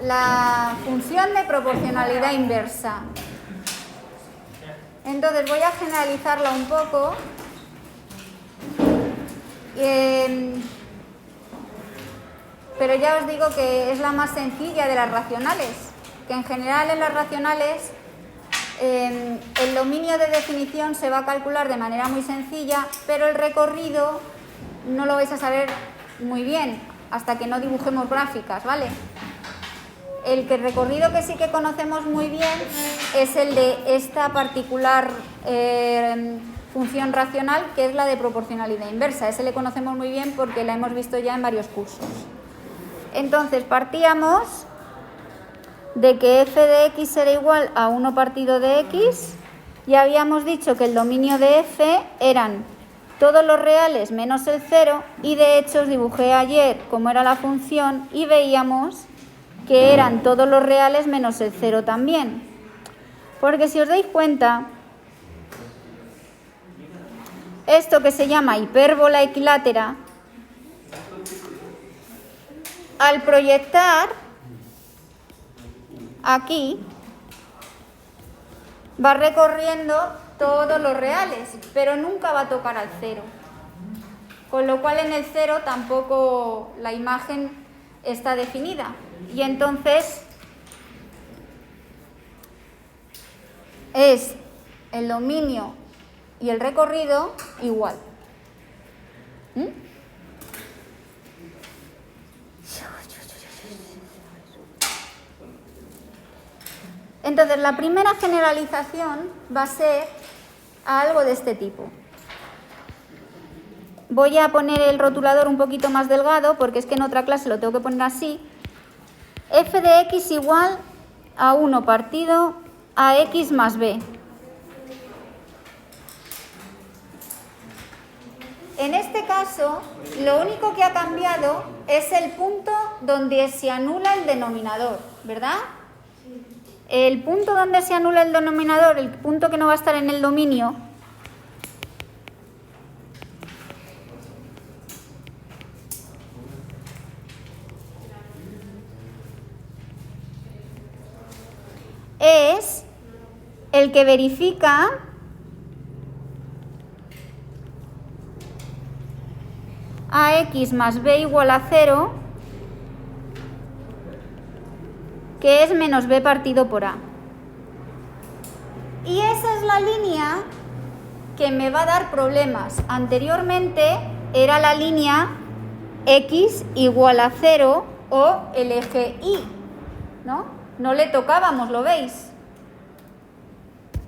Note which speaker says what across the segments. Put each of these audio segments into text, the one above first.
Speaker 1: la función de proporcionalidad inversa. Entonces voy a generalizarla un poco. Pero ya os digo que es la más sencilla de las racionales, que en general en las racionales el dominio de definición se va a calcular de manera muy sencilla, pero el recorrido no lo vais a saber muy bien hasta que no dibujemos gráficas, ¿vale? El recorrido que sí que conocemos muy bien es el de esta particular función racional, que es la de proporcionalidad inversa. Ese le conocemos muy bien porque la hemos visto ya en varios cursos. Entonces partíamos de que f de x era igual a 1 partido de x, y habíamos dicho que el dominio de f eran todos los reales menos el 0, y de hecho os dibujé ayer cómo era la función y veíamos que eran todos los reales menos el 0 también. Porque si os dais cuenta, esto que se llama hipérbola equilátera, al proyectar aquí, va recorriendo todos los reales, pero nunca va a tocar al 0. Con lo cual en el 0 tampoco la imagen está definida. Y entonces es el dominio y el recorrido igual. Entonces, la primera generalización va a ser a algo de este tipo. Voy a poner el rotulador un poquito más delgado porque es que en otra clase lo tengo que poner así. F de x igual a 1 partido a x más b. En este caso, lo único que ha cambiado es el punto donde se anula el denominador, ¿verdad? El punto donde se anula el denominador, el punto que no va a estar en el dominio, es el que verifica a x más b igual a 0, que es menos b partido por a. Y esa es la línea que me va a dar problemas. Anteriormente era la línea x igual a 0 o el eje y, ¿no? No le tocábamos, ¿lo veis?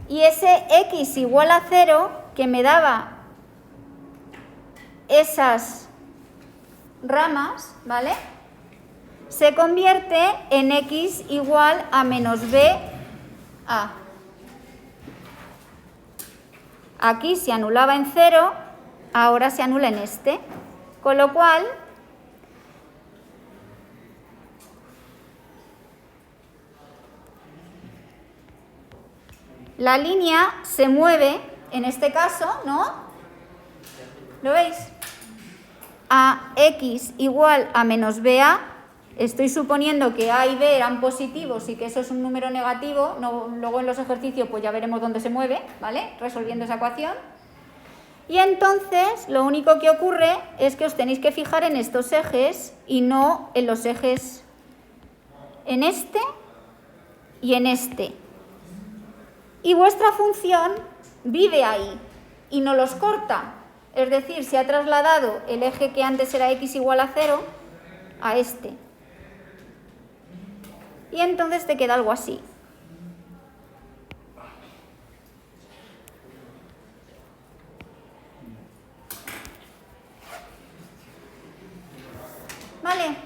Speaker 1: Y ese x igual a 0 que me daba esas ramas, ¿vale?, se convierte en x igual a menos b a. Aquí se anulaba en 0, ahora se anula en este. Con lo cual, la línea se mueve, en este caso, ¿no? ¿Lo veis? A x igual a menos ba. Estoy suponiendo que a y b eran positivos y que eso es un número negativo. No, luego en los ejercicios pues ya veremos dónde se mueve, ¿vale?, resolviendo esa ecuación. Y entonces lo único que ocurre es que os tenéis que fijar en estos ejes y no en los ejes en este y en este. Y vuestra función vive ahí y no los corta. Es decir, se ha trasladado el eje que antes era x igual a 0 a este. Y entonces te queda algo así. ¿Vale?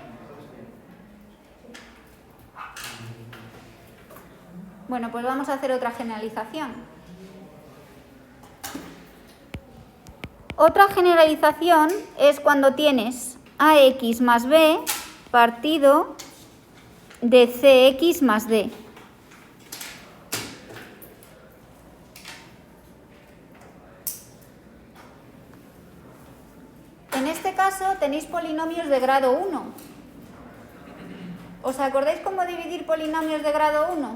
Speaker 1: Bueno, pues vamos a hacer otra generalización. Otra generalización es cuando tienes ax más b partido de cx más d. En este caso tenéis polinomios de grado 1. ¿Os acordáis cómo dividir polinomios de grado 1?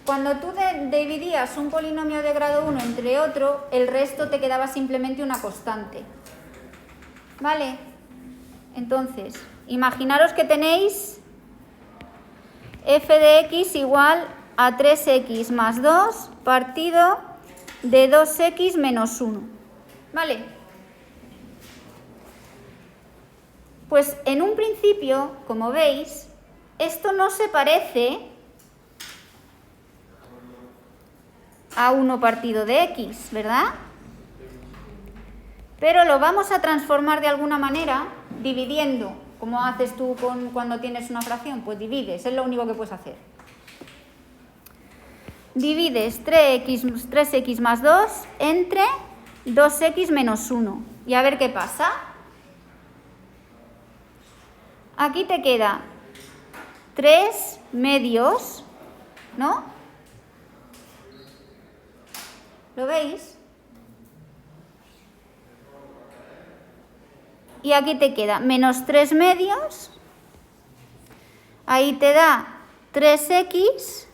Speaker 1: Cuando tú dividías un polinomio de grado 1 entre otro, el resto te quedaba simplemente una constante. ¿Vale? Entonces, imaginaros que tenéis f de x igual a 3x más 2 partido de 2x menos 1. ¿Vale? Pues en un principio, como veis, esto no se parece a 1 partido de x, ¿verdad? Pero lo vamos a transformar de alguna manera dividiendo. ¿Cómo haces tú cuando tienes una fracción? Pues divides, es lo único que puedes hacer. Divides 3x más 2 entre 2x menos 1. Y a ver qué pasa. Aquí te queda 3 medios, ¿no? ¿Lo veis? Y aquí te queda menos 3 medios. Ahí te da 3x.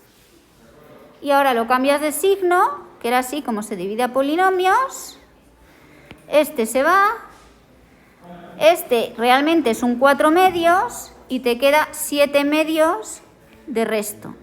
Speaker 1: Y ahora lo cambias de signo, que era así como se divide a polinomios. Este se va. Este realmente es un 4 medios y te queda 7 medios de resto.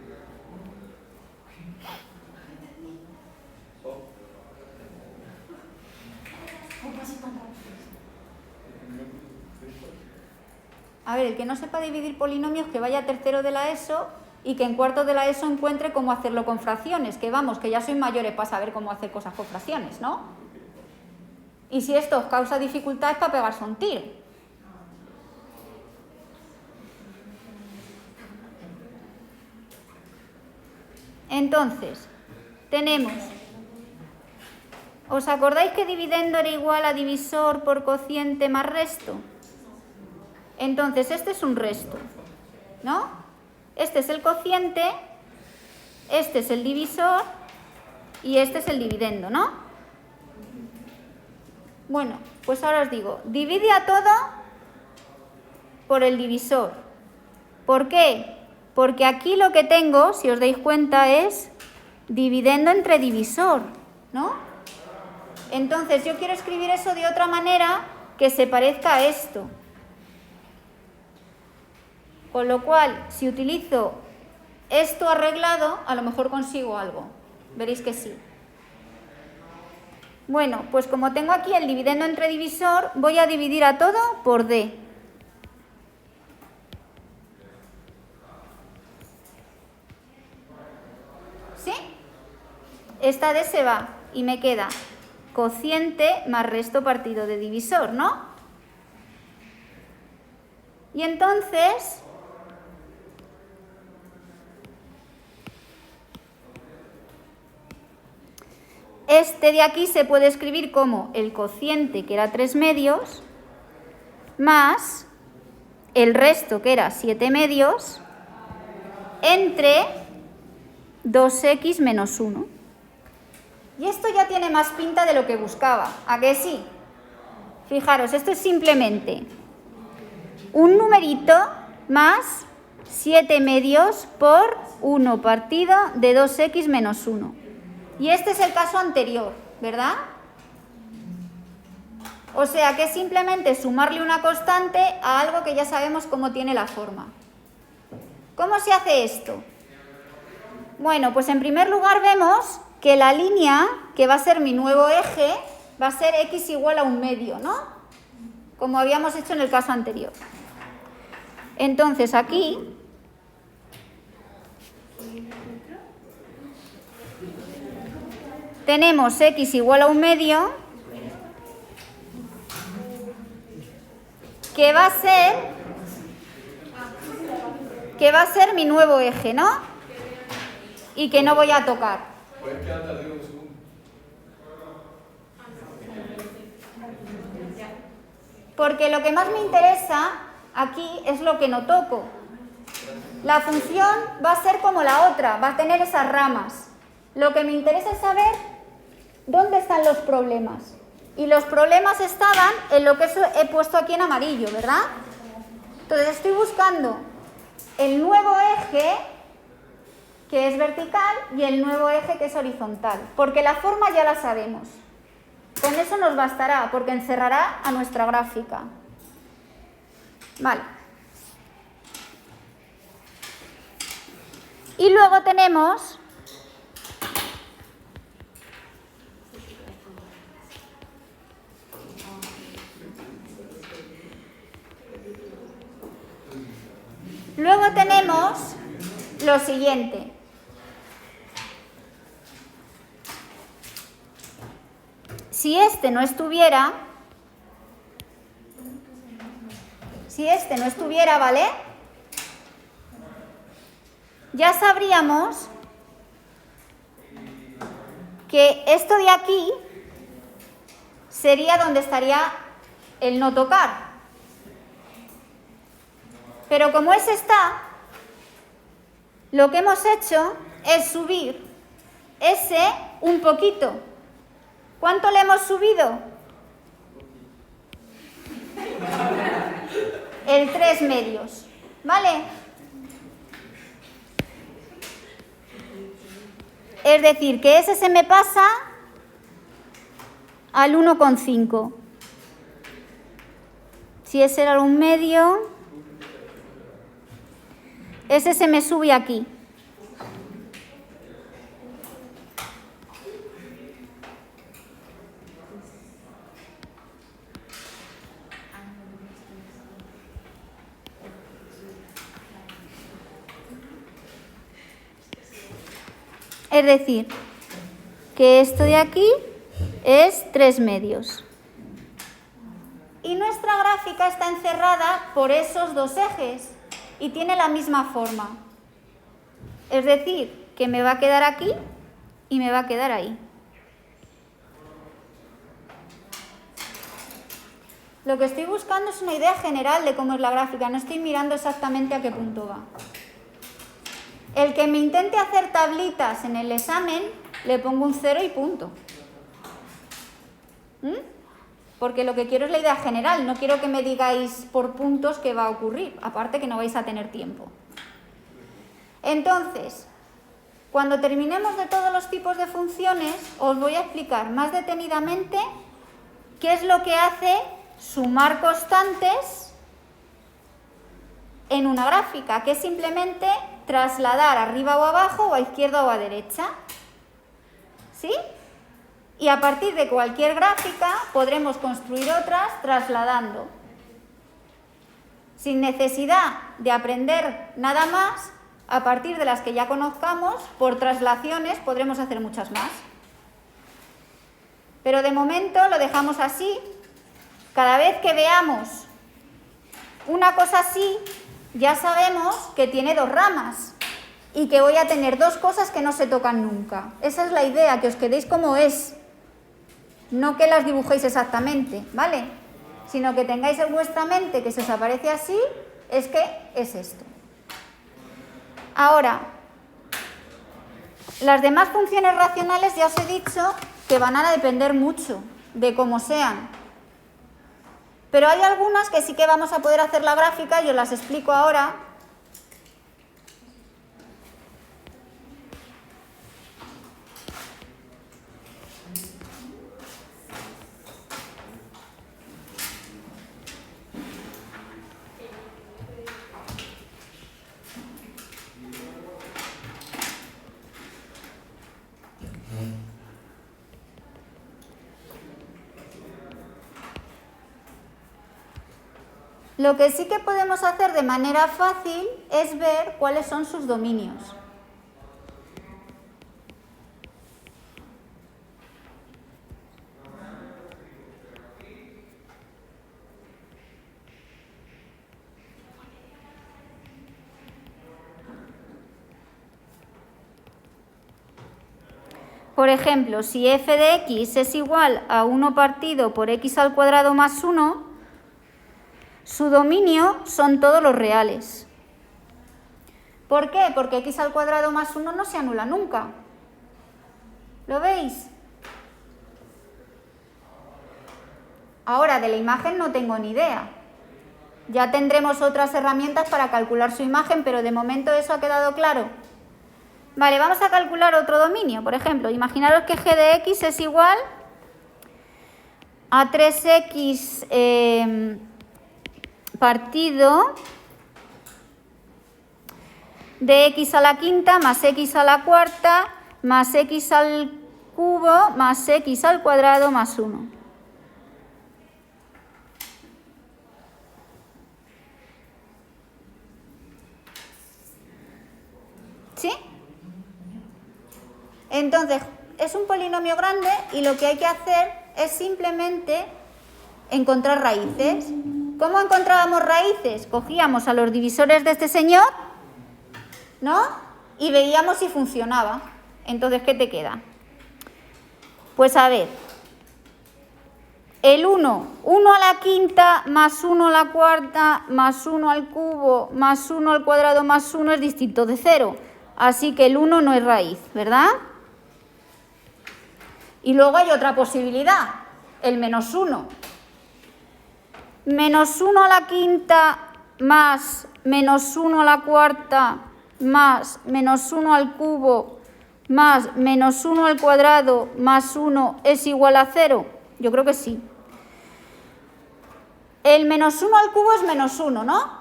Speaker 1: A ver, el que no sepa dividir polinomios, que vaya a tercero de la ESO y que en cuarto de la ESO encuentre cómo hacerlo con fracciones, que vamos, que ya sois mayores para saber cómo hacer cosas con fracciones, ¿no? Y si esto os causa dificultades, para pegarse un tiro. Entonces, tenemos... ¿Os acordáis que dividendo era igual a divisor por cociente más resto? Entonces, este es un resto, ¿no? Este es el cociente, este es el divisor y este es el dividendo, ¿no? Bueno, pues ahora os digo, divide a todo por el divisor. ¿Por qué? Porque aquí lo que tengo, si os dais cuenta, es dividendo entre divisor, ¿no? Entonces yo quiero escribir eso de otra manera que se parezca a esto. Con lo cual, si utilizo esto arreglado, a lo mejor consigo algo. Veréis que sí. Bueno, pues como tengo aquí el dividendo entre divisor, voy a dividir a todo por d. ¿Sí? Esta d se va y me queda cociente más resto partido de divisor, ¿no? Y entonces... este de aquí se puede escribir como el cociente, que era 3 medios, más el resto, que era 7 medios, entre 2x menos 1. Y esto ya tiene más pinta de lo que buscaba, ¿a que sí? Fijaros, esto es simplemente un numerito más 7 medios por 1 partido de 2x menos 1. Y este es el caso anterior, ¿verdad? O sea que es simplemente sumarle una constante a algo que ya sabemos cómo tiene la forma. ¿Cómo se hace esto? Bueno, pues en primer lugar vemos que la línea, que va a ser mi nuevo eje, va a ser x igual a 1 medio, ¿no? Como habíamos hecho en el caso anterior. Entonces aquí... tenemos x igual a 1 medio, que va a ser mi nuevo eje, ¿no? Y que no voy a tocar. Porque lo que más me interesa aquí es lo que no toco. La función va a ser como la otra, va a tener esas ramas. Lo que me interesa es saber dónde están los problemas. Y los problemas estaban en lo que he puesto aquí en amarillo, ¿verdad? Entonces estoy buscando el nuevo eje que es vertical y el nuevo eje que es horizontal, porque la forma ya la sabemos. Con eso nos bastará, porque encerrará a nuestra gráfica. Vale. Y luego tenemos lo siguiente. Si este no estuviera, ¿vale? Ya sabríamos que esto de aquí sería donde estaría el no tocar. Pero como ese está, lo que hemos hecho es subir ese un poquito. ¿Cuánto le hemos subido? El 3/2, ¿vale? Es decir, que ese se me pasa al 1,5. Si ese era el 1/2, ese se me sube aquí. Es decir, que esto de aquí es 3/2. Y nuestra gráfica está encerrada por esos dos ejes y tiene la misma forma. Es decir, que me va a quedar aquí y me va a quedar ahí. Lo que estoy buscando es una idea general de cómo es la gráfica, no estoy mirando exactamente a qué punto va. El que me intente hacer tablitas en el examen, le pongo un 0 y punto. Porque lo que quiero es la idea general, no quiero que me digáis por puntos qué va a ocurrir, aparte que no vais a tener tiempo. Entonces, cuando terminemos de todos los tipos de funciones, os voy a explicar más detenidamente qué es lo que hace sumar constantes en una gráfica, que es simplemente trasladar arriba o abajo o a izquierda o a derecha. ¿Sí? Y a partir de cualquier gráfica podremos construir otras trasladando. Sin necesidad de aprender nada más, a partir de las que ya conozcamos, por traslaciones podremos hacer muchas más. Pero de momento lo dejamos así. Cada vez que veamos una cosa así, ya sabemos que tiene dos ramas y que voy a tener dos cosas que no se tocan nunca. Esa es la idea, que os quedéis como es. No que las dibujéis exactamente, ¿vale? Sino que tengáis en vuestra mente que si os aparece así, es que es esto. Ahora, las demás funciones racionales ya os he dicho que van a depender mucho de cómo sean. Pero hay algunas que sí que vamos a poder hacer la gráfica y os las explico ahora. Lo que sí que podemos hacer de manera fácil es ver cuáles son sus dominios. Por ejemplo, si f de x es igual a 1 partido por x al cuadrado más 1, su dominio son todos los reales. ¿Por qué? Porque x al cuadrado más 1 no se anula nunca. ¿Lo veis? Ahora, de la imagen no tengo ni idea. Ya tendremos otras herramientas para calcular su imagen, pero de momento eso ha quedado claro. Vale, vamos a calcular otro dominio. Por ejemplo, imaginaros que g de x es igual a 3x partido de x a la quinta más x a la cuarta más x al cubo más x al cuadrado más 1. ¿Sí? Entonces, es un polinomio grande y lo que hay que hacer es simplemente encontrar raíces. ¿Cómo encontrábamos raíces? Cogíamos a los divisores de este señor, ¿no? Y veíamos si funcionaba. Entonces, ¿qué te queda? Pues a ver, el 1 a la quinta más 1 a la cuarta más 1 al cubo más 1 al cuadrado más 1 es distinto de 0. Así que el 1 no es raíz, ¿verdad? Y luego hay otra posibilidad, el menos 1. Menos 1 a la quinta más menos 1 a la cuarta más menos 1 al cubo más menos 1 al cuadrado más 1 es igual a 0. Yo creo que sí. El menos 1 al cubo es menos 1, ¿no?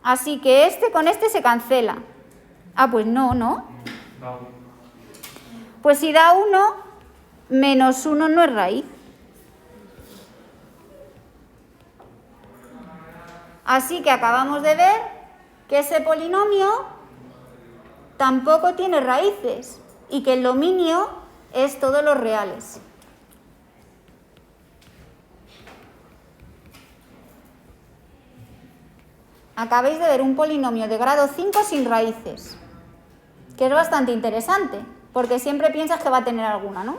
Speaker 1: Así que este con este se cancela. Ah, pues no, ¿no? Pues si da 1, menos 1 no es raíz. Así que acabamos de ver que ese polinomio tampoco tiene raíces y que el dominio es todos los reales. Acabáis de ver un polinomio de grado 5 sin raíces, que es bastante interesante, porque siempre piensas que va a tener alguna, ¿no?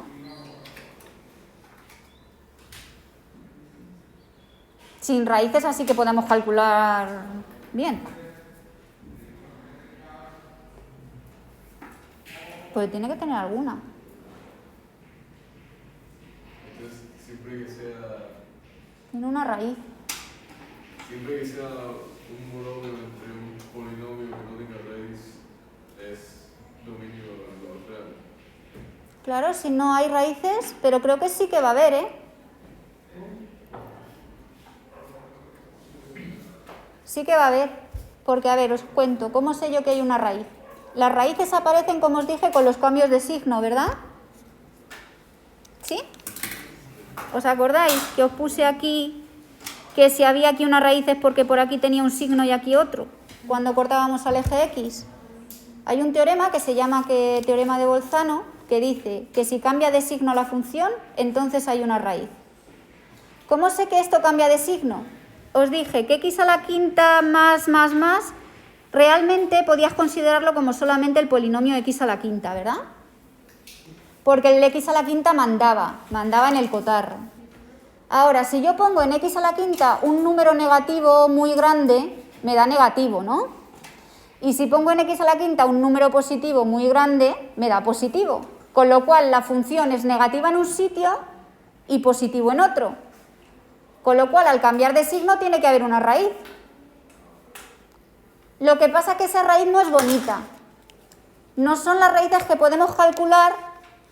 Speaker 1: Sin raíces, así que podemos calcular bien. Pues tiene que tener alguna.
Speaker 2: Entonces, siempre que sea...
Speaker 1: Tiene una raíz.
Speaker 2: Siempre que sea un monomio entre un polinomio que no tenga raíz, es dominio de los reales.
Speaker 1: Claro, si no hay raíces, pero creo que sí que va a haber, ¿eh? Sí que va a haber, porque a ver, os cuento, ¿cómo sé yo que hay una raíz? Las raíces aparecen, como os dije, con los cambios de signo, ¿verdad? ¿Sí? ¿Os acordáis que os puse aquí que si había aquí una raíz es porque por aquí tenía un signo y aquí otro, cuando cortábamos al eje X? Hay un teorema que se llama teorema de Bolzano, que dice que si cambia de signo la función, entonces hay una raíz. ¿Cómo sé que esto cambia de signo? Os dije que x a la quinta más, realmente podías considerarlo como solamente el polinomio x a la quinta, ¿verdad? Porque el x a la quinta mandaba en el cotarro. Ahora, si yo pongo en x a la quinta un número negativo muy grande, me da negativo, ¿no? Y si pongo en x a la quinta un número positivo muy grande, me da positivo. Con lo cual la función es negativa en un sitio y positivo en otro. Con lo cual, al cambiar de signo, tiene que haber una raíz. Lo que pasa es que esa raíz no es bonita. No son las raíces que podemos calcular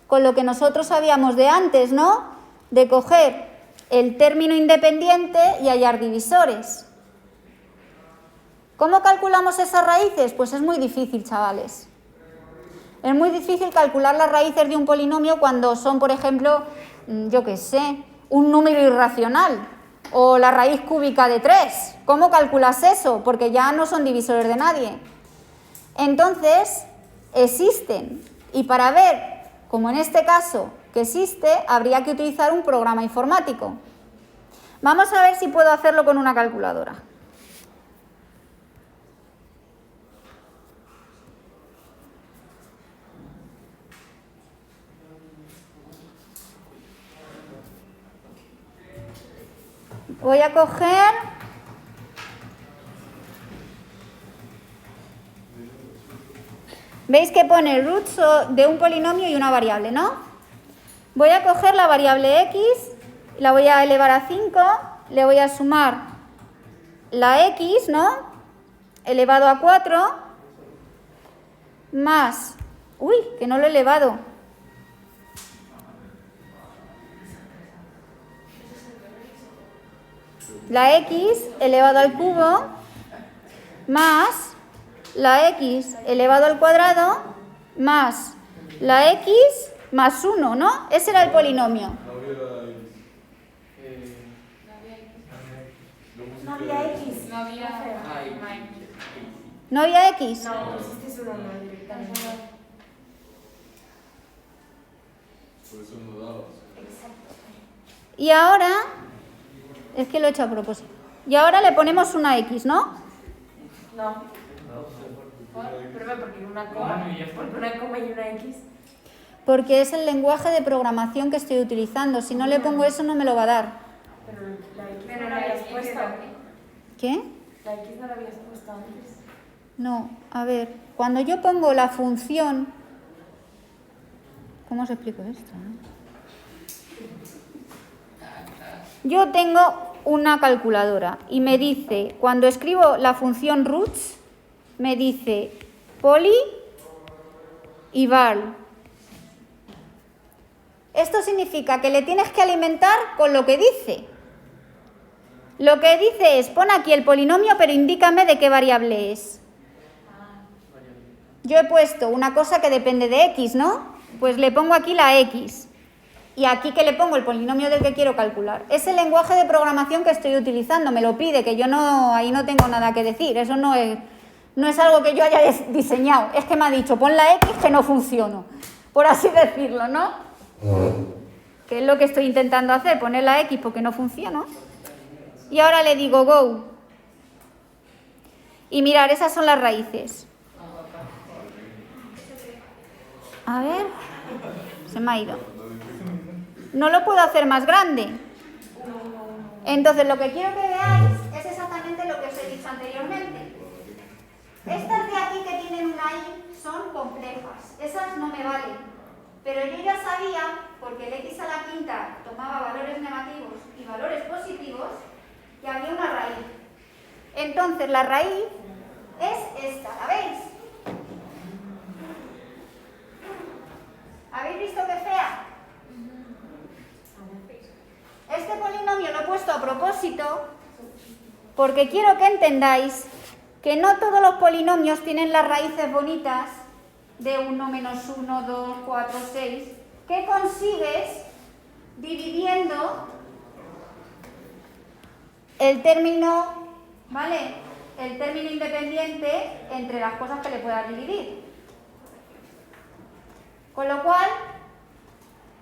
Speaker 1: con lo que nosotros sabíamos de antes, ¿no? De coger el término independiente y hallar divisores. ¿Cómo calculamos esas raíces? Pues es muy difícil, chavales. Es muy difícil calcular las raíces de un polinomio cuando son, por ejemplo, yo qué sé, un número irracional. O la raíz cúbica de 3. ¿Cómo calculas eso? Porque ya no son divisores de nadie. Entonces, existen. Y para ver, como en este caso, que existe, habría que utilizar un programa informático. Vamos a ver si puedo hacerlo con una calculadora. Voy a coger ¿veis que pone roots de un polinomio y una variable, no? Voy a coger la variable x, la voy a elevar a 5, le voy a sumar la x, ¿no? Elevado a 4 más... Uy, que no lo he elevado. La x elevado al cubo más la x elevado al cuadrado más la x más 1, ¿no? Ese era el polinomio.
Speaker 2: No había X.
Speaker 3: No había
Speaker 1: ¿No había x?
Speaker 3: No, pusiste su nombre directamente.
Speaker 2: Por eso no daba.
Speaker 3: Exacto.
Speaker 1: Y ahora, es que lo he hecho a propósito. Y ahora le ponemos una x, ¿no?
Speaker 3: No. Prueba porque una coma y una X.
Speaker 1: Porque es el lenguaje de programación que estoy utilizando. Si no le pongo eso, no me lo va a dar.
Speaker 3: Pero la X no la habías puesto.
Speaker 1: ¿Qué?
Speaker 3: La X no la habías puesto antes.
Speaker 1: No, a ver, cuando yo pongo la función... ¿Cómo os explico esto? Yo tengo una calculadora y me dice, cuando escribo la función roots, me dice poly y val. Esto significa que le tienes que alimentar con lo que dice. Lo que dice es, pon aquí el polinomio, pero indícame de qué variable es. Yo he puesto una cosa que depende de x, ¿no? Pues le pongo aquí la x. Y aquí que le pongo el polinomio del que quiero calcular. Es el lenguaje de programación que estoy utilizando, me lo pide, que yo no, ahí no tengo nada que decir. Eso no es algo que yo haya diseñado. Es que me ha dicho, pon la x que no funciono, por así decirlo, ¿no? Que es lo que estoy intentando hacer, poner la x porque no funciona. Y ahora le digo go. Y mirar, esas son las raíces. A ver, se me ha ido. No lo puedo hacer más grande. Entonces lo que quiero que veáis es exactamente lo que os he dicho anteriormente. Estas de aquí que tienen una i son complejas. Esas no me valen. Pero yo ya sabía, porque el x a la quinta tomaba valores negativos y valores positivos, que había una raíz. Entonces la raíz es esta, ¿la veis? ¿Habéis visto qué fea? Este polinomio lo he puesto a propósito porque quiero que entendáis que no todos los polinomios tienen las raíces bonitas de 1, menos 1, 2, 4, 6, que consigues dividiendo el término, ¿vale? El término independiente entre las cosas que le puedas dividir. Con lo cual,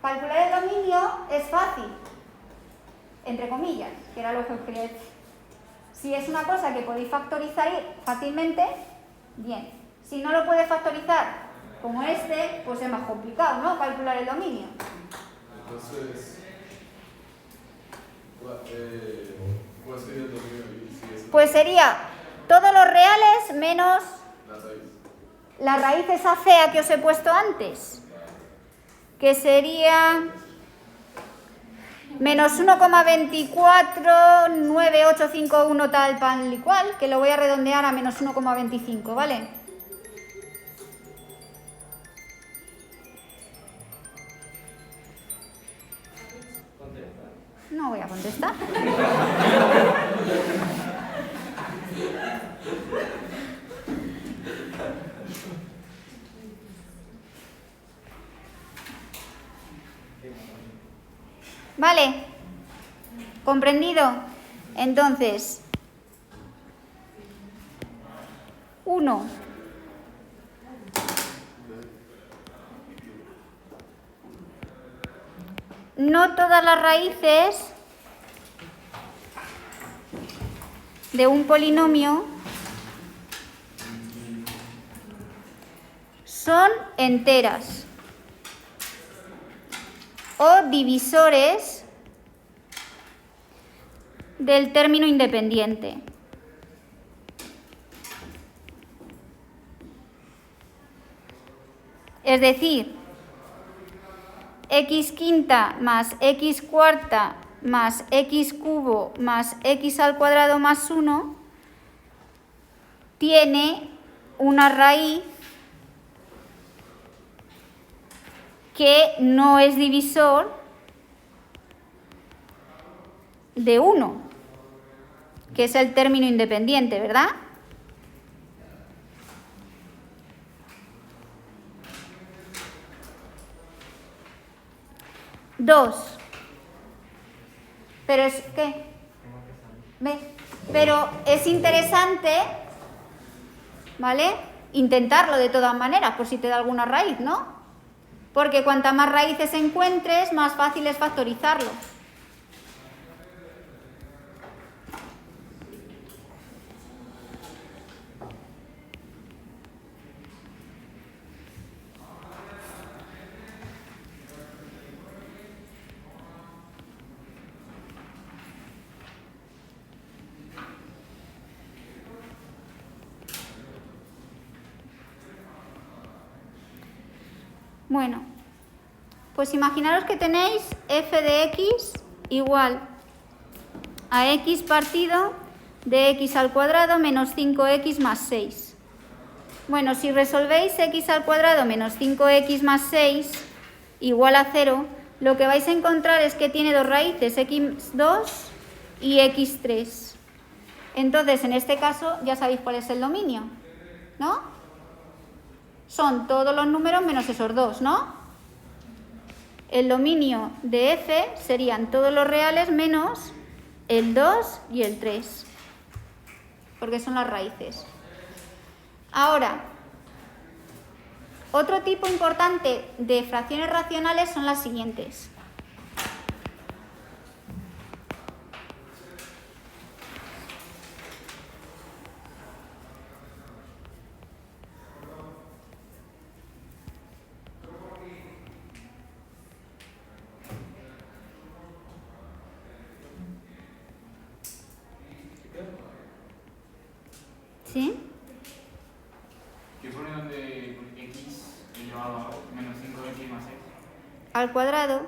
Speaker 1: calcular el dominio es fácil, entre comillas, que era lo que os quería decir. Si es una cosa que podéis factorizar fácilmente, bien. Si no lo puedes factorizar como este, pues es más complicado, ¿no? Calcular el dominio.
Speaker 2: Entonces, ¿cuál sería el dominio?
Speaker 1: Pues sería todos los reales menos
Speaker 2: La raíz.
Speaker 1: la raíz esa fea que os he puesto antes, que sería menos 1,249851 tal pan y cual, que lo voy a redondear a menos 1,25, ¿vale? No voy a contestar. Vale, comprendido. Entonces, 1. No todas las raíces de un polinomio son enteras o divisores del término independiente. Es decir, x quinta más x cuarta más x cubo más x al cuadrado más 1 tiene una raíz que no es divisor de 1, que es el término independiente, ¿verdad? Dos. Pero es que, ¿ves? Pero es interesante, ¿vale? Intentarlo de todas maneras, por si te da alguna raíz, ¿no? Porque cuantas más raíces encuentres, más fácil es factorizarlo. Bueno, pues imaginaros que tenéis f de x igual a x partido de x al cuadrado menos 5x más 6. Bueno, si resolvéis x al cuadrado menos 5x más 6 igual a 0, lo que vais a encontrar es que tiene dos raíces, x2 y x3. Entonces, en este caso, ya sabéis cuál es el dominio, ¿no? Son todos los números menos esos dos, ¿no? El dominio de f serían todos los reales menos el 2 y el 3, porque son las raíces. Ahora, otro tipo importante de fracciones racionales son las siguientes. ¿Sí?
Speaker 4: ¿Qué pone donde x elevado a menos 5x más 6?
Speaker 1: Al cuadrado.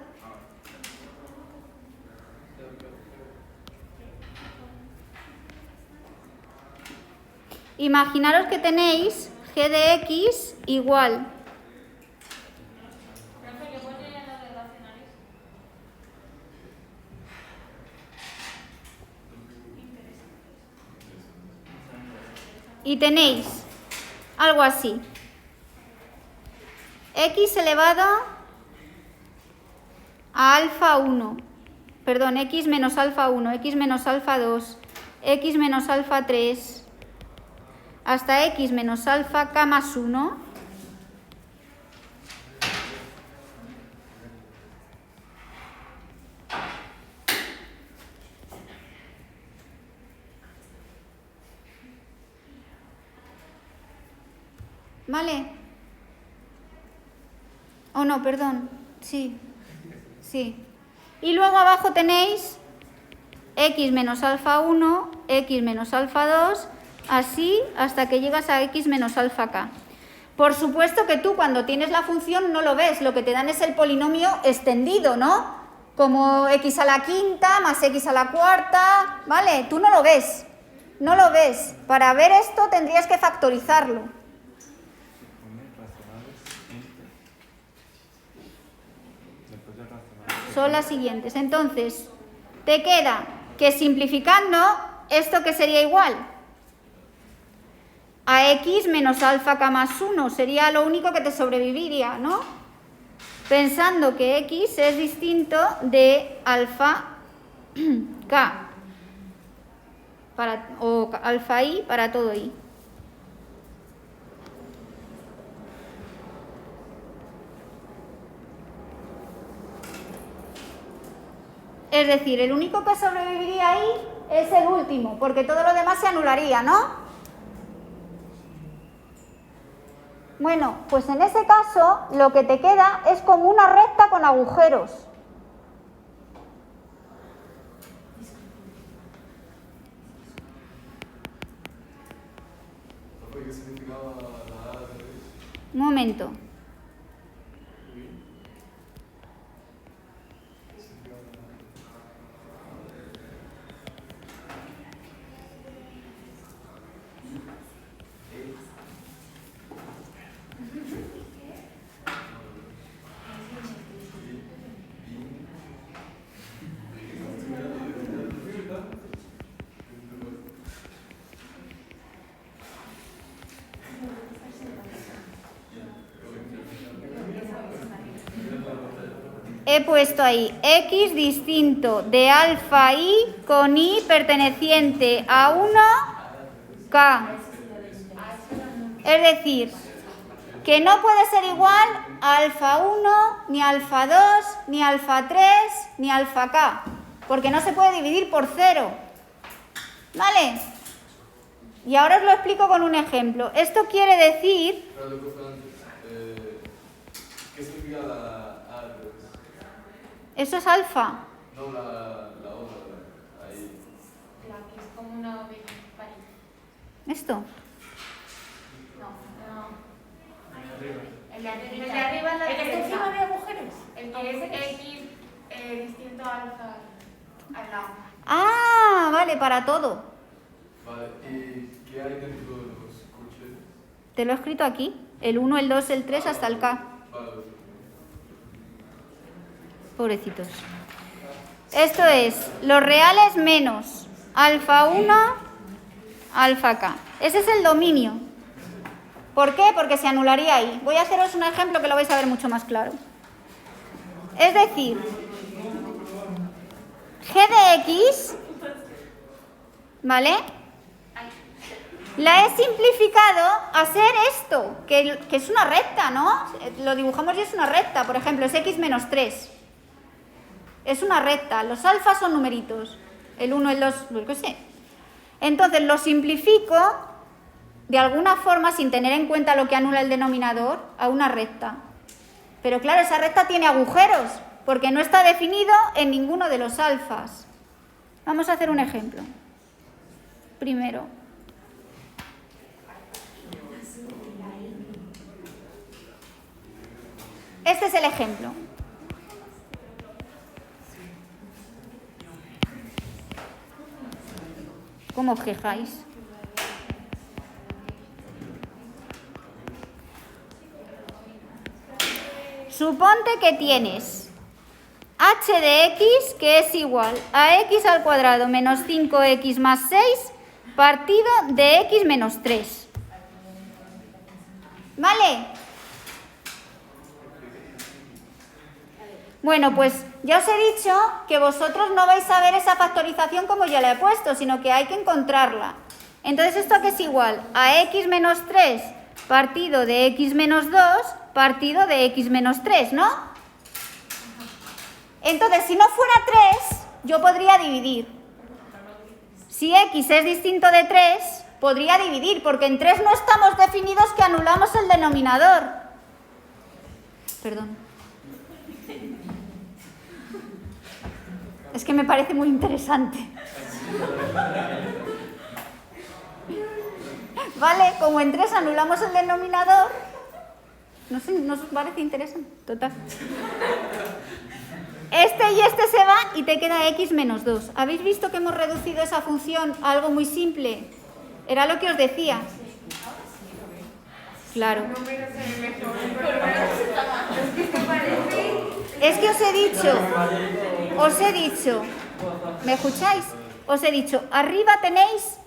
Speaker 1: Imaginaros que tenéis g de x igual. Y tenéis algo así. X elevado a alfa 1. Perdón, x menos alfa 1, x menos alfa 2, x menos alfa 3, hasta x menos alfa k más 1. ¿Vale? Oh, no, perdón. Sí. Sí. Y luego abajo tenéis x menos alfa 1, x menos alfa 2, así hasta que llegas a x menos alfa k. Por supuesto que tú cuando tienes la función no lo ves, lo que te dan es el polinomio extendido, ¿no? Como x a la quinta más x a la cuarta, ¿vale? Tú no lo ves, no lo ves. Para ver esto tendrías que factorizarlo. Son las siguientes. Entonces, te queda que simplificando, ¿esto qué sería igual? A x menos alfa k más 1. Sería lo único que te sobreviviría, ¿no? Pensando que x es distinto de alfa k. O alfa i para todo i. Es decir, el único que sobreviviría ahí es el último, porque todo lo demás se anularía, ¿no? Bueno, pues en ese caso lo que te queda es como una recta con agujeros.
Speaker 2: ¿Qué significaba la A de raíz?
Speaker 1: Un momento. he puesto ahí x distinto de alfa i con i perteneciente a 1k. Es decir, que no puede ser igual a alfa 1, ni alfa 2, ni alfa 3, ni alfa k, porque no se puede dividir por 0. ¿Vale? Y ahora os lo explico con un ejemplo. Esto quiere decir...
Speaker 2: ¿Qué significa la A?
Speaker 1: Eso es alfa.
Speaker 2: No, la otra, ahí.
Speaker 3: La que es como una vale.
Speaker 1: ¿Esto?
Speaker 3: No.
Speaker 4: Arriba.
Speaker 3: El de arriba.
Speaker 5: El de arriba es la
Speaker 3: El que está
Speaker 5: derecha.
Speaker 3: encima de agujeros.
Speaker 5: El que es X distinto a alfa al lado.
Speaker 1: Ah, vale, para todo.
Speaker 2: Vale, ¿y qué hay dentro de los coches?
Speaker 1: Te lo he escrito aquí. El 1, el 2, el 3 hasta el K.
Speaker 2: Vale.
Speaker 1: Pobrecitos. Esto es los reales menos alfa 1, alfa K. Ese es el dominio. ¿Por qué? Porque se anularía ahí. Voy a haceros un ejemplo que lo vais a ver mucho más claro. Es decir, g de x, ¿vale? La he simplificado a ser esto, que es una recta, ¿no? Lo dibujamos y es una recta. Por ejemplo, es x menos 3. Es una recta. Los alfas son numeritos. El 1, el 2, lo que sé. Entonces lo simplifico de alguna forma, sin tener en cuenta lo que anula el denominador, a una recta. Pero claro, esa recta tiene agujeros, porque no está definido en ninguno de los alfas. Vamos a hacer un ejemplo. Primero. Este es el ejemplo. ¿Cómo os quejáis? Suponte que tienes h de x que es igual a x al cuadrado menos 5x más 6 partido de x menos 3. ¿Vale? Bueno, pues ya os he dicho que vosotros no vais a ver esa factorización como yo la he puesto, sino que hay que encontrarla. Entonces, ¿esto qué es igual? A x menos 3 partido de x menos 2 partido de x menos 3, ¿no? Entonces, si no fuera 3, yo podría dividir. Si x es distinto de 3, podría dividir, porque en 3 no estamos definidos que anulamos el denominador. Perdón. Es que me parece muy interesante. ¿Vale? Como en 3 anulamos el denominador, no sé, ¿nos parece interesante? Total. Este y este se va y te queda x menos 2. ¿Habéis visto que hemos reducido esa función a algo muy simple? Era lo que os decía. Claro. Es que os he dicho, ¿me escucháis? Os he dicho, arriba tenéis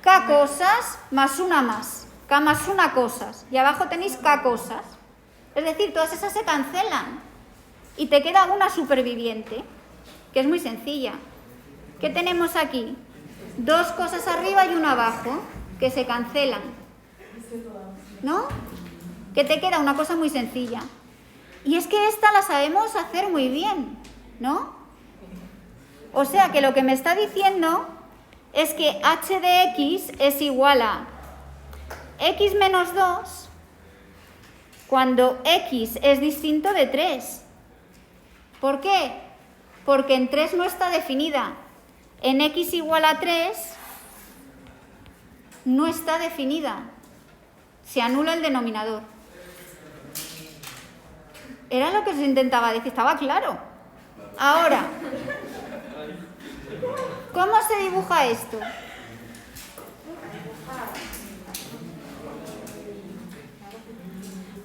Speaker 1: k cosas más una más, k más una cosas, y abajo tenéis k cosas. Es decir, todas esas se cancelan y te queda una superviviente, que es muy sencilla. ¿Qué tenemos aquí? Dos cosas arriba y una abajo, que se cancelan, ¿no? Que te queda una cosa muy sencilla. Y es que esta la sabemos hacer muy bien, ¿no? O sea que lo que me está diciendo es que h de x es igual a x menos 2 cuando x es distinto de 3. ¿Por qué? Porque en 3 no está definida. En x igual a 3 no está definida. Se anula el denominador. Era lo que os intentaba decir, estaba claro. Ahora, ¿cómo se dibuja esto?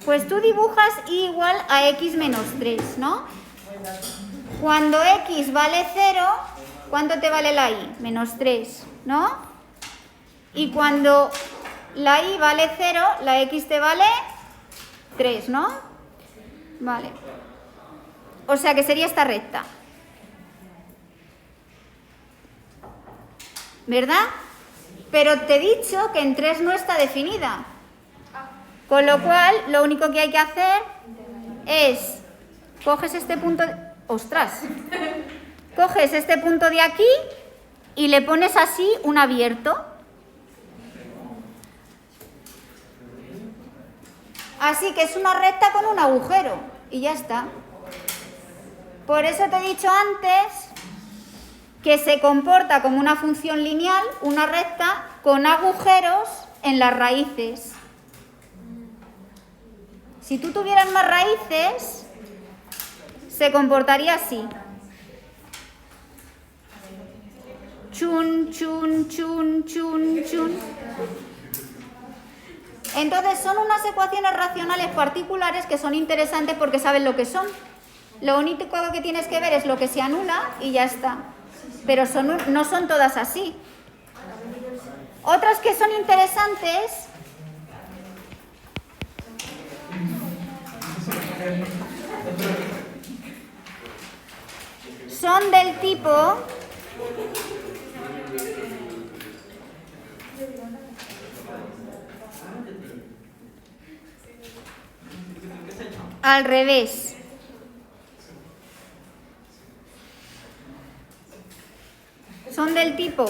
Speaker 1: Pues tú dibujas y igual a x menos 3, ¿no? Cuando x vale 0, ¿cuánto te vale la y? Menos 3, ¿no? Y cuando la y vale 0, la x te vale 3, ¿no? Vale. O sea que sería esta recta. ¿Verdad? Pero te he dicho que en 3 no está definida. Con lo cual, lo único que hay que hacer es, coges este punto, ¡ostras! Coges este punto de aquí y le pones así un abierto. Así que es una recta con un agujero y ya está. Por eso te he dicho antes que se comporta como una función lineal, una recta con agujeros en las raíces. Si tú tuvieras más raíces, se comportaría así. Chun, chun, chun, chun, chun. Entonces son unas ecuaciones racionales particulares que son interesantes porque sabes lo que son. Lo único que tienes que ver es lo que se anula y ya está. Pero no son todas así. Otras que son interesantes son del tipo al revés. Son del tipo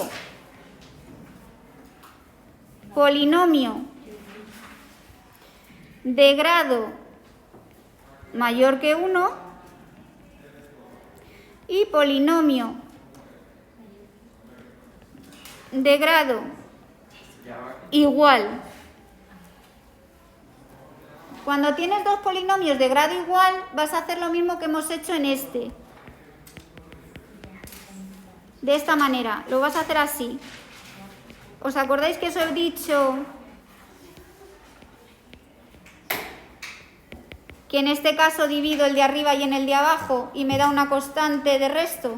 Speaker 1: polinomio de grado mayor que 1 y polinomio de grado igual. Cuando tienes dos polinomios de grado igual, vas a hacer lo mismo que hemos hecho en este. De esta manera, lo vas a hacer así. ¿Os acordáis que os he dicho que en este caso divido el de arriba y en el de abajo y me da una constante de resto?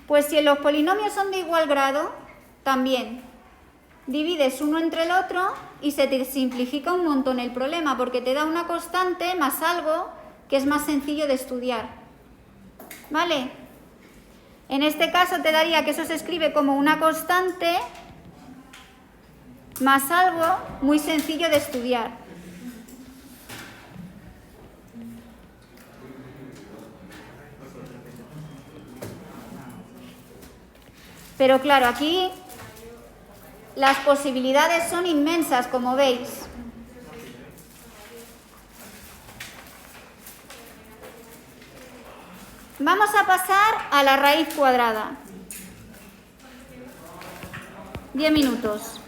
Speaker 1: Pues si los polinomios son de igual grado, también divides uno entre el otro y se te simplifica un montón el problema porque te da una constante más algo que es más sencillo de estudiar. ¿Vale? En este caso te daría que eso se escribe como una constante más algo muy sencillo de estudiar. Pero claro, aquí las posibilidades son inmensas, como veis. Vamos a pasar a la raíz cuadrada. 10 minutos.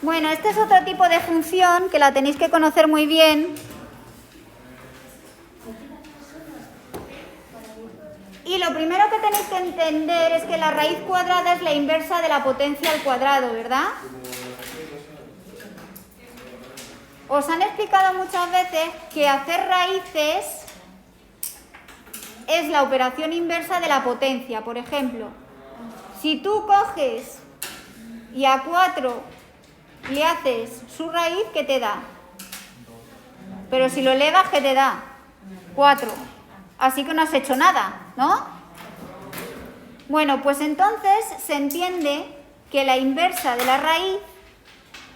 Speaker 1: Bueno, este es otro tipo de función que la tenéis que conocer muy bien. Y lo primero que tenéis que entender es que la raíz cuadrada es la inversa de la potencia al cuadrado, ¿verdad? Os han explicado muchas veces que hacer raíces es la operación inversa de la potencia. Por ejemplo, si tú coges y a 4 le haces su raíz, ¿qué te da? Pero si lo elevas, ¿qué te da? 4. Así que no has hecho nada, ¿no? Bueno, pues entonces se entiende que la inversa de la raíz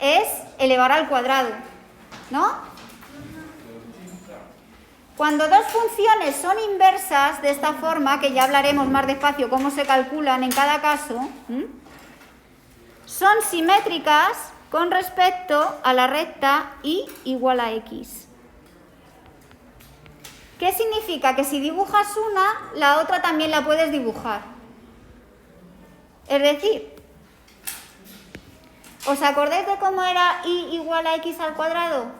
Speaker 1: es elevar al cuadrado, ¿no? Cuando dos funciones son inversas de esta forma, que ya hablaremos más despacio cómo se calculan en cada caso, son simétricas con respecto a la recta y igual a x. ¿Qué significa? Que si dibujas una, la otra también la puedes dibujar. Es decir, ¿os acordáis de cómo era y igual a x al cuadrado?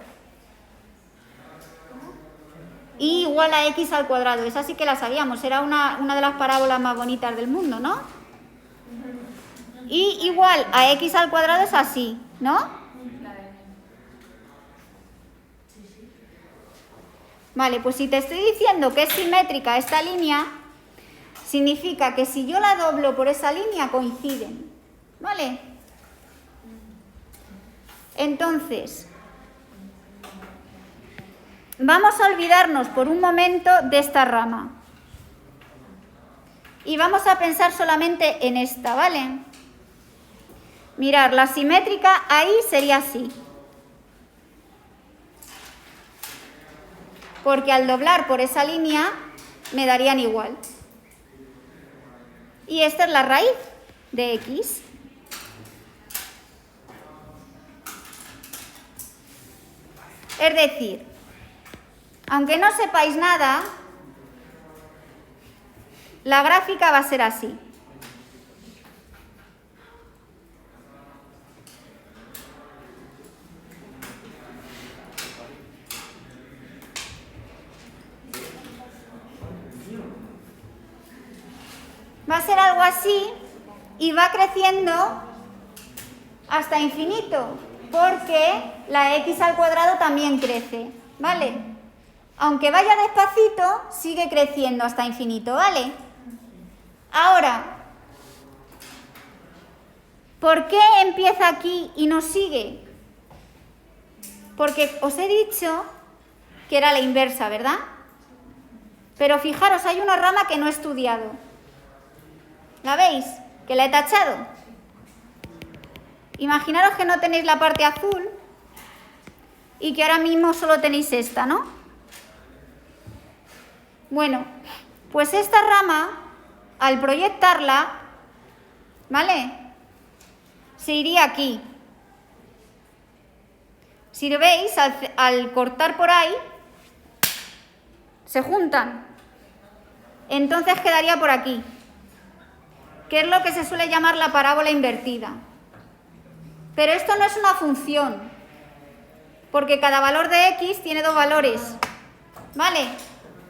Speaker 1: Y igual a x al cuadrado, esa sí que la sabíamos, era una de las parábolas más bonitas del mundo, ¿no? Y igual a x al cuadrado es así, ¿no? Vale, pues si te estoy diciendo que es simétrica esta línea, significa que si yo la doblo por esa línea coinciden. ¿Vale? Entonces, vamos a olvidarnos por un momento de esta rama. Y vamos a pensar solamente en esta, ¿vale? Mirad, la simétrica ahí sería así. Porque al doblar por esa línea me darían igual. Y esta es la raíz de x. Es decir, aunque no sepáis nada, la gráfica va a ser así. Va a ser algo así y va creciendo hasta infinito, porque la x al cuadrado también crece, ¿vale? Aunque vaya despacito, sigue creciendo hasta infinito, ¿vale? Ahora, ¿por qué empieza aquí y no sigue? Porque os he dicho que era la inversa, ¿verdad? Pero fijaros, hay una rama que no he estudiado. ¿La veis? Que la he tachado. Imaginaros que no tenéis la parte azul y que ahora mismo solo tenéis esta, ¿no? Bueno, pues esta rama, al proyectarla, ¿vale? Se iría aquí. Si lo veis, al cortar por ahí, se juntan. Entonces quedaría por aquí, que es lo que se suele llamar la parábola invertida. Pero esto no es una función, porque cada valor de x tiene dos valores, ¿vale?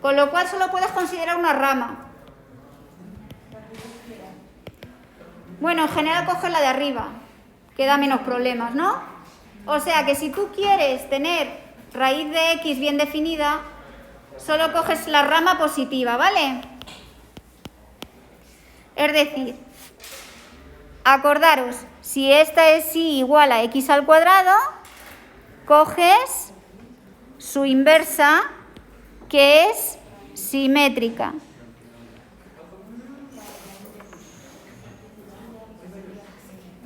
Speaker 1: Con lo cual solo puedes considerar una rama. Bueno, en general coges la de arriba, que da menos problemas, ¿no? O sea que si tú quieres tener raíz de x bien definida, solo coges la rama positiva, ¿vale? Es decir, acordaros, si esta es y igual a x al cuadrado, coges su inversa, que es simétrica.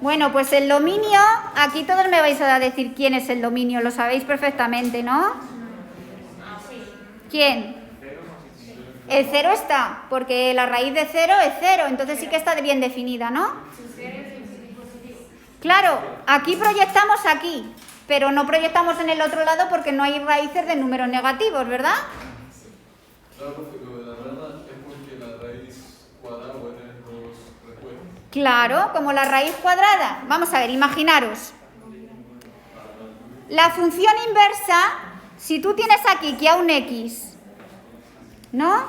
Speaker 1: Bueno, pues el dominio, aquí todos me vais a decir quién es el dominio, lo sabéis perfectamente, ¿no? ¿Quién? El 0 está, porque la raíz de 0 es 0, entonces sí que está bien definida, ¿no? Claro, aquí proyectamos aquí, pero no proyectamos en el otro lado porque no hay raíces de números negativos, ¿verdad?
Speaker 2: Claro, profe, lo de la rama es porque la raíz cuadrada puede tener dos respuestas.
Speaker 1: Claro, como la raíz cuadrada. Vamos a ver, imaginaros. La función inversa, si tú tienes aquí que a un x, ¿no?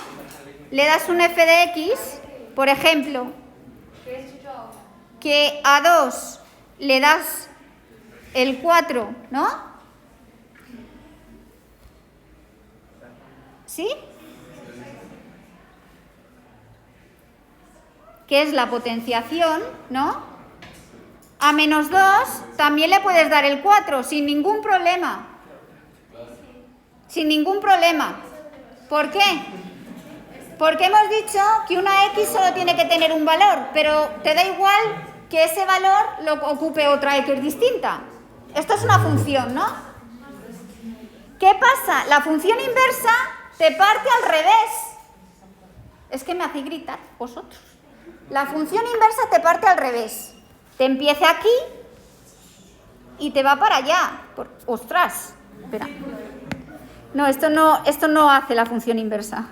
Speaker 1: Le das un f de x, por ejemplo, que a 2 le das el 4, ¿no? ¿Sí? Que es la potenciación, ¿no? A menos 2 también le puedes dar el 4, sin ningún problema. Sin ningún problema. ¿Por qué? Porque hemos dicho que una x solo tiene que tener un valor, pero te da igual que ese valor lo ocupe otra x distinta. Esto es una función, ¿no? ¿Qué pasa? La función inversa te parte al revés. Es que me hacéis gritar vosotros. La función inversa te parte al revés. Te empieza aquí y te va para allá. ¡Ostras! Espera. No, esto no hace la función inversa.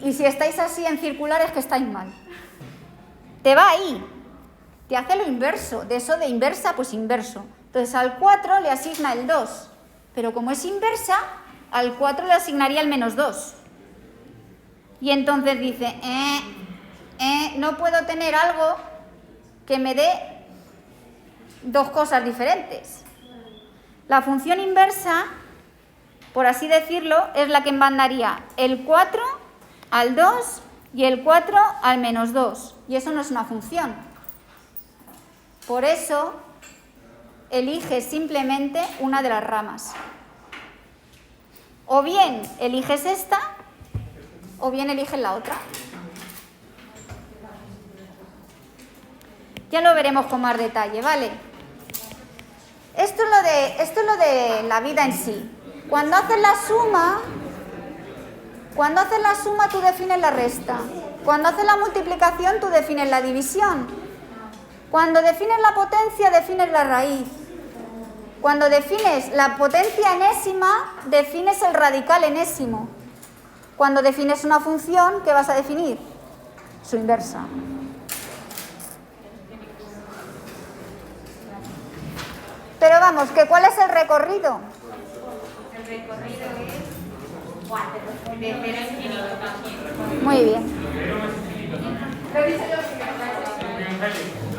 Speaker 1: Y si estáis así en circular es que estáis mal. Te va ahí. Te hace lo inverso. De eso de inversa, pues inverso. Entonces al 4 le asigna el 2. Pero como es inversa, al 4 le asignaría el menos 2. Y entonces dice, no puedo tener algo que me dé dos cosas diferentes. La función inversa por así decirlo, es la que mandaría el 4 al 2 y el 4 al menos 2. Y eso no es una función. Por eso, eliges simplemente una de las ramas. O bien eliges esta, o bien eliges la otra. Ya lo veremos con más detalle, ¿vale? Esto es lo de la vida en sí. Cuando haces la suma, tú defines la resta. Cuando haces la multiplicación, tú defines la división. Cuando defines la potencia, defines la raíz. Cuando defines la potencia enésima, defines el radical enésimo. Cuando defines una función, ¿qué vas a definir? Su inversa. Pero vamos, ¿cuál es el recorrido?
Speaker 5: El recorrido es 4, de 0 a infinito también.
Speaker 1: Muy bien.
Speaker 4: Pero no es infinito, ¿no?
Speaker 5: Revísalo si te parece.